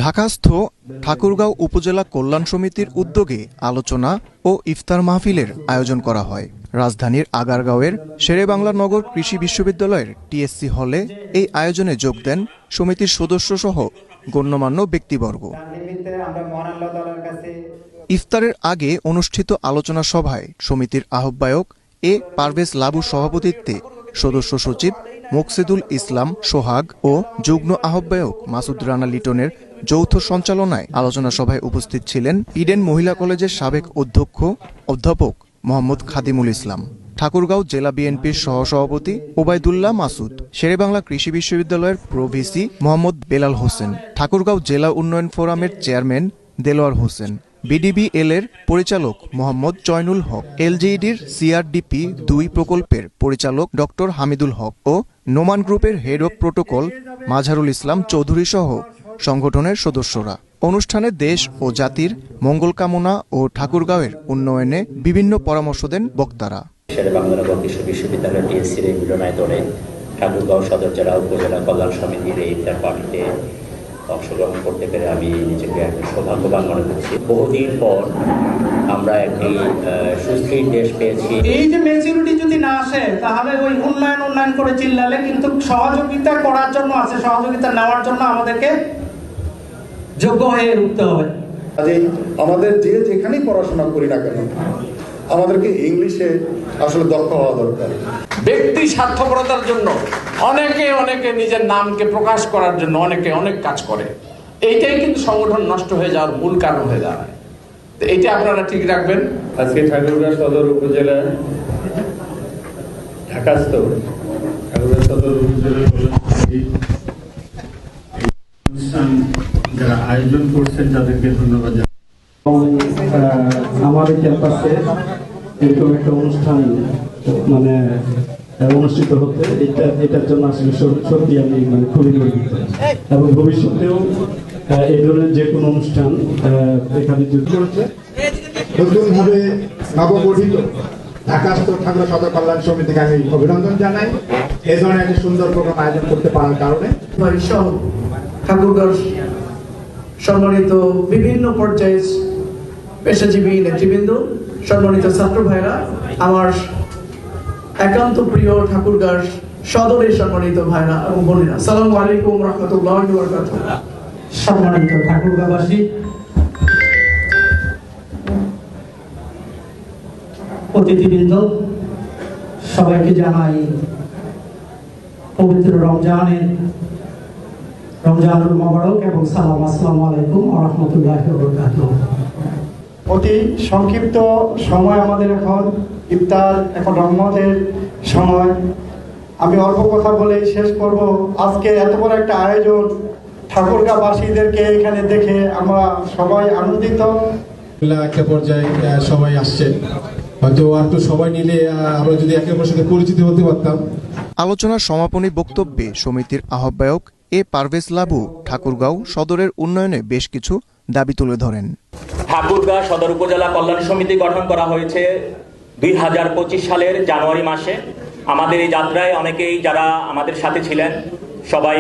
ঢাকাস্থ ঠাকুরগাঁও উপজেলা কল্যাণ সমিতির উদ্যোগে আলোচনা ও ইফতার মাহফিলের আয়োজন করা হয়। রাজধানীর আগারগাঁওয়ের শেরেবাংলা নগর কৃষি বিশ্ববিদ্যালয়ের টিএসসি হলে এই আয়োজনে যোগ দেন সমিতির সদস্যসহ গণ্যমান্য ব্যক্তিবর্গ। ইফতারের আগে অনুষ্ঠিত আলোচনা সভায় সমিতির আহ্বায়ক পারভেজ লাবুর সভাপতিত্বে সদস্য সচিব মোকসেদুল ইসলাম সোহাগ ও যুগ্ম আহ্বায়ক মাসুদ রানা লিটনের যৌথ সঞ্চালনায় আলোচনা সভায় উপস্থিত ছিলেন ইডেন মহিলা কলেজের সাবেক অধ্যক্ষ অধ্যাপক মোহাম্মদ খাদিমুল ইসলাম, ঠাকুরগাঁও জেলা বিএনপির সহসভাপতি ওবায়দুল্লাহ মাসুদ, শেরেবাংলা কৃষি বিশ্ববিদ্যালয়ের প্রভিসি মোহাম্মদ বেলাল হোসেন, ঠাকুরগাঁও জেলা উন্নয়ন ফোরামের চেয়ারম্যান দেলোয়ার হোসেন, বিডিবিএল এর পরিচালক মোহাম্মদ জয়নুল হক, এলজিইডির সিআরডিপি ২ প্রকল্পের পরিচালক ডক্টর হামিদুল হক ও নোমান গ্রুপের head of protocol Mazharul Islam Chowdhury সহ সংগঠনের সদস্যরা। অনুষ্ঠানে দেশ ও জাতির মঙ্গল কামনা ও ঠাকুরগাঁওয়ের উন্নয়নে বিভিন্ন পরামর্শ দেন বক্তারা। শেরেবাংলা নগর কৃষি বিশ্ববিদ্যালয় টিএসসির এই মিলনায়তনে ঠাকুরগাঁও সদর জেলা উপজেলা কল্যাণ সমিতির এই ইফতার পার্টিতে অংশগ্রহণ করতে পেরে আমি নিজেকে একটি সৌভাগ্যবান মনে করছি। বহুদিন পর আমরা একটি সুস্থির দেশ পেয়েছি। এই যে ম্যাচুরিটি যদি না আসে তাহলে ওই উন্নয়ন করে চিল্লালে কিন্তু সহযোগিতা করার জন্য আছে, সহযোগিতা নেওয়ার জন্য আমাদেরকে যোগ্য হয়ে উঠতে হবে। আমাদের যেখানেই পড়াশোনা করি না কেন আমাদেরকে ইংলিশে আসলে দক্ষ হওয়া দরকার। ব্যক্তি স্বার্থপরতার জন্য অনেকে নিজের নামকে প্রকাশ করার জন্য অনেক কাজ করে। এইটাই কিন্তু সংগঠন নষ্ট হয়ে যাওয়ার মূল কারণ হয়ে দাঁড়ায়। এইটা আপনারা ঠিক রাখবেন। আজকে ঠাকুরগাঁও সদর উপজেলা ঢাকাস্থ ঠাকুরগাঁও সদর উপজেলার অনুষ্ঠান যারা আয়োজন করছেন তাদেরকে ধন্যবাদ। আমাদের ক্যাম্পাসে এরকম একটা অনুষ্ঠান অনুষ্ঠিত হতে এটার জন্য আসলে সত্যি আমি খুবই গর্বিত এবং ভবিষ্যতেও এই ধরনের যে কোনো অনুষ্ঠান এখানে যুক্ত হচ্ছে। নতুনভাবে নবগঠিত ঢাকাস্থ ঠাকুরগাঁও সদর কল্যাণ সমিতিকে আমি অভিনন্দন জানাই এই ধরনের একটা সুন্দর প্রোগ্রাম আয়োজন করতে পারার কারণে। ঠাকুরগাঁও সম্মানিত বিভিন্ন পর্যায়ে পেশাজীবী নেতৃবৃন্দ, সম্মানিত ছাত্র ভাইরা, আমার একান্ত প্রিয় ঠাকুরগাঁও সদরের সম্মানিত ভাইরা এবং বোনেরা, আসসালামু আলাইকুম রাহমাতুল্লাহি ওয়া বারাকাতুহু। সম্মানিত ঠাকুরগাঁওবাসী, অতিথিবৃন্দ, সবাইকে জানাই পবিত্র রমজানুল মোবারক এবং সালাম। আসসালামু আলাইকুম ওয়া রাহমাতুল্লাহি ওয়া বারাকাতুহু। অতি সংক্ষিপ্ত সময় আমাদের ইফতার, এখন রহমতের সময়। আমি অল্প কথা বলে শেষ করব। আজকে এত বড় একটা আয়োজন, ঠাকুরগাঁওবাসীদেরকে এখানে দেখে আমরা সবাই আনন্দিত। একটা পর্যায়ে সবাই আসছে, হয়তো একটু সময় নিলে আমরা যদি একে অপরের সাথে পরিচিত হতে পারতাম। আলোচনার সমাপনী বক্তব্যে সমিতির আহ্বায়ক পারভেজ লাবু ঠাকুরগাঁও সদরের উন্নয়নে বেশ কিছু দাবি তুলে ধরেন। ঠাকুরগাঁও সদর উপজেলা কল্যাণ সমিতি গঠন করা হয়েছে 2025 সালের জানুয়ারি মাসে। আমাদের এই যাত্রায় অনেকেই যারা আমাদের সাথে ছিলেন সবাই